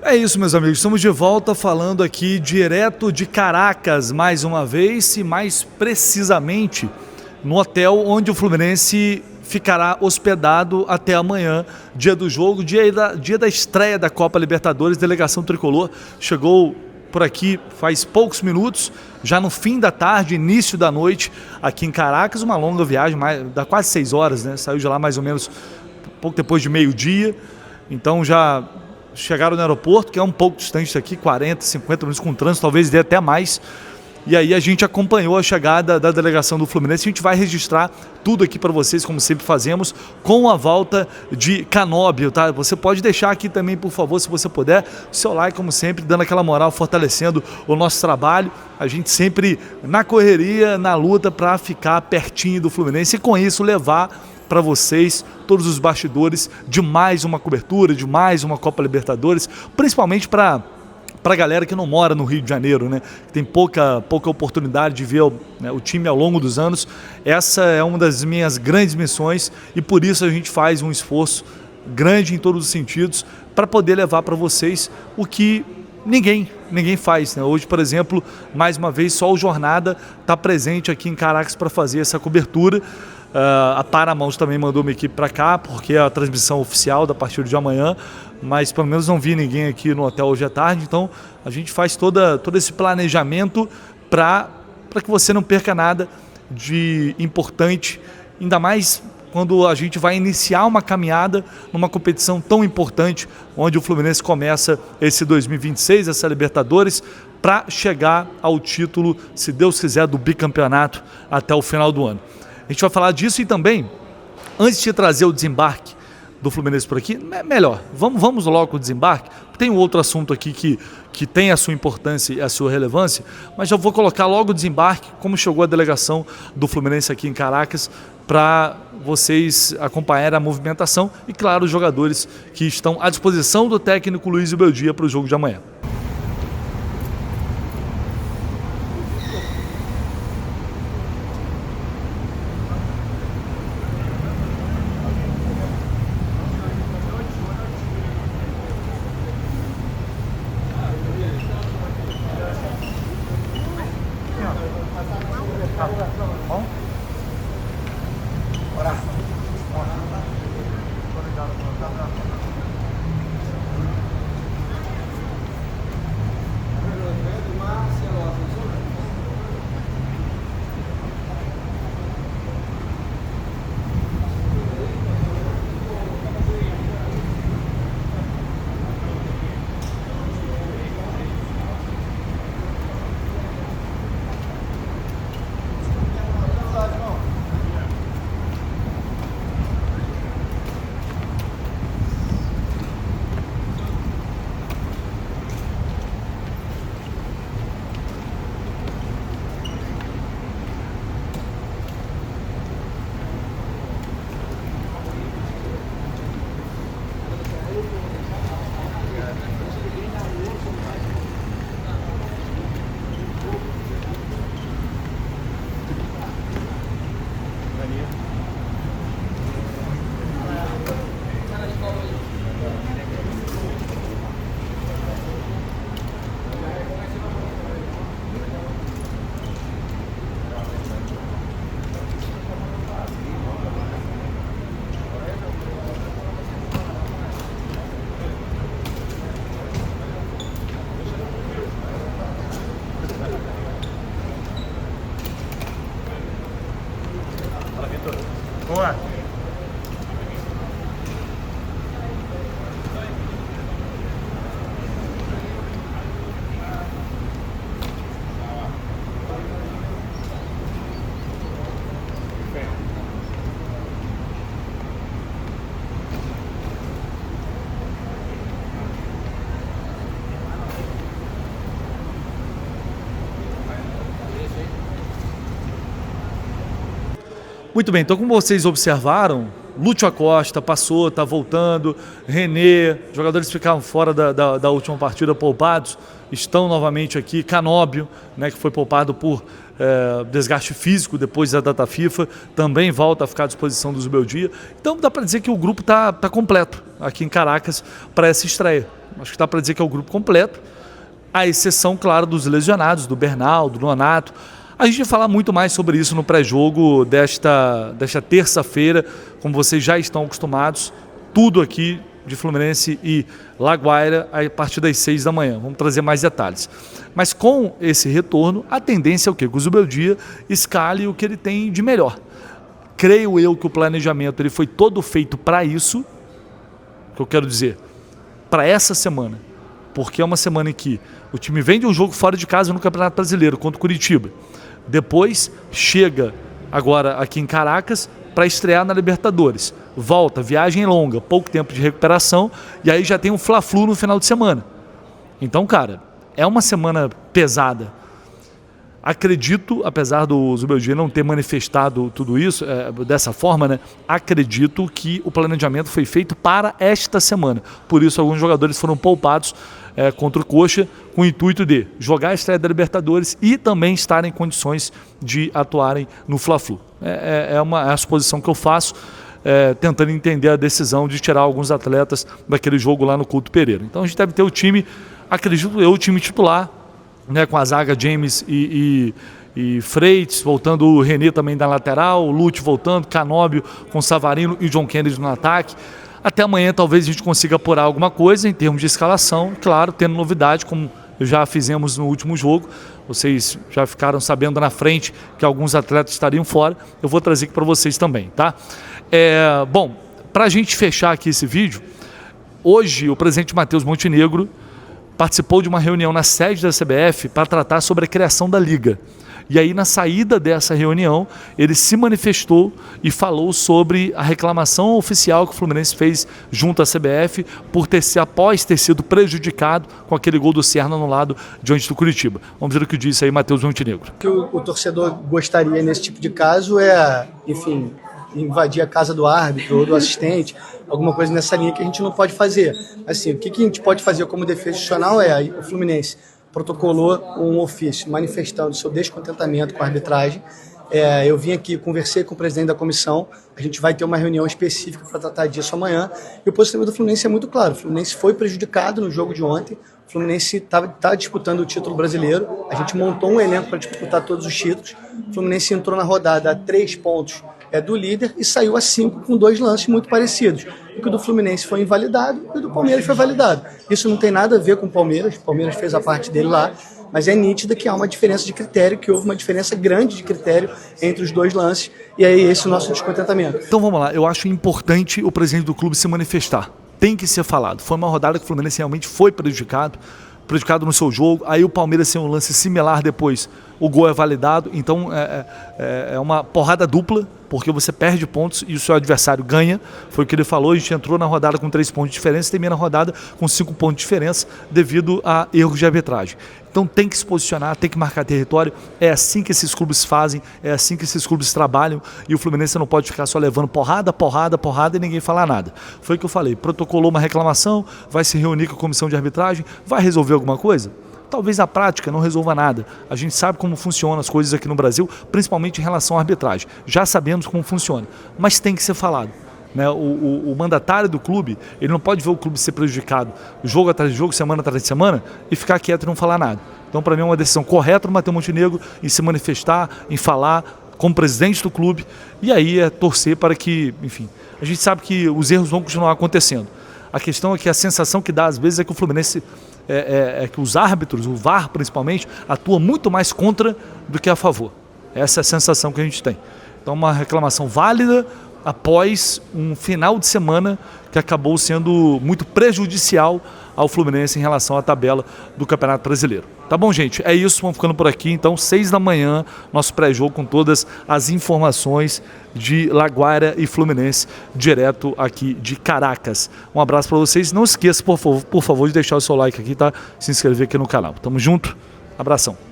É isso, meus amigos. Estamos de volta falando aqui direto de Caracas mais uma vez e mais precisamente no hotel onde o Fluminense ficará hospedado até amanhã, dia do jogo, dia da estreia da Copa Libertadores. Delegação tricolor chegou por aqui faz poucos minutos, já no fim da tarde, início da noite, aqui em Caracas. Uma longa viagem, dá quase 6 horas, né? Saiu de lá mais ou menos pouco depois de meio-dia, então já chegaram no aeroporto, que é um pouco distante daqui, 40, 50 minutos com trânsito, talvez dê até mais. E aí a gente acompanhou a chegada da delegação do Fluminense. A gente vai registrar tudo aqui para vocês, como sempre fazemos, com a volta de Canóbio, tá? Você pode deixar aqui também, por favor, se você puder, o seu like, como sempre, dando aquela moral, fortalecendo o nosso trabalho. A gente sempre na correria, na luta para ficar pertinho do Fluminense e com isso levar para vocês todos os bastidores de mais uma cobertura, de mais uma Copa Libertadores, principalmente para a galera que não mora no Rio de Janeiro, né? Tem pouca oportunidade de ver o time ao longo dos anos. Essa é uma das minhas grandes missões e por isso a gente faz um esforço grande em todos os sentidos para poder levar para vocês o que ninguém faz, né? Hoje, por exemplo, mais uma vez, só o Jornada está presente aqui em Caracas para fazer essa cobertura. A Paramount também mandou uma equipe para cá, porque é a transmissão oficial da partida de amanhã, mas pelo menos não vi ninguém aqui no hotel hoje à tarde. Então a gente faz todo esse planejamento para que você não perca nada de importante, ainda mais quando a gente vai iniciar uma caminhada numa competição tão importante, onde o Fluminense começa esse 2026, essa Libertadores, para chegar ao título, se Deus quiser, do bicampeonato até o final do ano. A gente vai falar disso e também, antes de trazer o desembarque do Fluminense por aqui, melhor, vamos logo com o desembarque. Tem um outro assunto aqui que tem a sua importância e a sua relevância, mas já vou colocar logo o desembarque, como chegou a delegação do Fluminense aqui em Caracas, para vocês acompanharem a movimentação e, claro, os jogadores que estão à disposição do técnico Luiz Beldia para o jogo de amanhã. Boa. Muito bem, então como vocês observaram, Lúcio Acosta passou, está voltando, René, jogadores que ficaram fora da última partida poupados, estão novamente aqui, Canóbio, né, que foi poupado por desgaste físico depois da data FIFA, também volta a ficar à disposição do Zubeldia. Então dá para dizer que o grupo está completo aqui em Caracas para essa estreia. Acho que dá para dizer que é o grupo completo, à exceção, claro, dos lesionados, do Bernal, do Nonato. A gente vai falar muito mais sobre isso no pré-jogo desta terça-feira, como vocês já estão acostumados, tudo aqui de Fluminense e La Guaira a partir das 6 da manhã. Vamos trazer mais detalhes. Mas com esse retorno, a tendência é o quê? Que o Zubeldia escale o que ele tem de melhor. Creio eu que o planejamento ele foi todo feito para isso, que eu quero dizer, para essa semana, porque é uma semana em que o time vem de um jogo fora de casa no Campeonato Brasileiro contra o Curitiba. Depois chega agora aqui em Caracas para estrear na Libertadores. Volta, viagem longa, pouco tempo de recuperação e aí já tem um Fla-Flu no final de semana. Então, cara, é uma semana pesada. Acredito, apesar do Zubeldia não ter manifestado tudo isso dessa forma, né? Acredito que o planejamento foi feito para esta semana. Por isso, alguns jogadores foram poupados contra o Coxa, com o intuito de jogar a estreia da Libertadores e também estar em condições de atuarem no Fla-Flu. É a suposição que eu faço, tentando entender a decisão de tirar alguns atletas daquele jogo lá no Couto Pereira. Então a gente deve ter o time, acredito eu, o time titular, né, com a zaga James e Freitas, voltando o René também da lateral, o Lúcio voltando, Canóbio com Savarino e John Kennedy no ataque. Até amanhã talvez a gente consiga apurar alguma coisa em termos de escalação, claro, tendo novidade, como já fizemos no último jogo. Vocês já ficaram sabendo na frente que alguns atletas estariam fora. Eu vou trazer aqui para vocês também, tá? Bom, para a gente fechar aqui esse vídeo, hoje o presidente Matheus Montenegro participou de uma reunião na sede da CBF para tratar sobre a criação da Liga. E aí, na saída dessa reunião, ele se manifestou e falou sobre a reclamação oficial que o Fluminense fez junto à CBF após ter sido prejudicado com aquele gol do Serna anulado diante do Curitiba. Vamos ver o que disse aí Matheus Montenegro. O que o torcedor gostaria nesse tipo de caso enfim, invadir a casa do árbitro ou do assistente, alguma coisa nessa linha que a gente não pode fazer. Assim, o que a gente pode fazer como defesa institucional o Fluminense protocolou um ofício manifestando seu descontentamento com a arbitragem. Eu vim aqui, conversei com o presidente da comissão, a gente vai ter uma reunião específica para tratar disso amanhã, e o posicionamento do Fluminense é muito claro. O Fluminense foi prejudicado no jogo de ontem, o Fluminense está disputando o título brasileiro, a gente montou um elenco para disputar todos os títulos, o Fluminense entrou na rodada a 3 pontos do líder e saiu a 5 com 2 lances muito parecidos. O que do Fluminense foi invalidado e o do Palmeiras foi validado. Isso não tem nada a ver com o Palmeiras fez a parte dele lá, mas é nítida que há uma diferença de critério, que houve uma diferença grande de critério entre os 2 lances, e aí esse é o nosso descontentamento. Então vamos lá, eu acho importante o presidente do clube se manifestar. Tem que ser falado. Foi uma rodada que o Fluminense realmente foi prejudicado no seu jogo, aí o Palmeiras tem um lance similar depois, o gol é validado, então é uma porrada dupla, porque você perde pontos e o seu adversário ganha, foi o que ele falou, a gente entrou na rodada com 3 pontos de diferença, termina a rodada com 5 pontos de diferença devido a erros de arbitragem. Então tem que se posicionar, tem que marcar território, é assim que esses clubes fazem, é assim que esses clubes trabalham, e o Fluminense não pode ficar só levando porrada e ninguém falar nada. Foi o que eu falei, protocolou uma reclamação, vai se reunir com a comissão de arbitragem, vai resolver alguma coisa? Talvez na prática não resolva nada. A gente sabe como funcionam as coisas aqui no Brasil, principalmente em relação à arbitragem. Já sabemos como funciona, mas tem que ser falado. Né? O mandatário do clube, ele não pode ver o clube ser prejudicado jogo atrás de jogo, semana atrás de semana, e ficar quieto e não falar nada. Então, para mim, é uma decisão correta do Matheus Montenegro em se manifestar, em falar como presidente do clube, e aí é torcer para que, enfim, a gente sabe que os erros vão continuar acontecendo. A questão é que a sensação que dá às vezes é que o Fluminense, que os árbitros, o VAR principalmente, atua muito mais contra do que a favor. Essa é a sensação que a gente tem. Então, uma reclamação válida após um final de semana que acabou sendo muito prejudicial ao Fluminense em relação à tabela do Campeonato Brasileiro. Tá bom, gente? É isso, vamos ficando por aqui. Então, 6 da manhã, nosso pré-jogo com todas as informações de La Guaira e Fluminense, direto aqui de Caracas. Um abraço para vocês. Não esqueça, por favor, de deixar o seu like aqui, tá? Se inscrever aqui no canal. Tamo junto. Abração.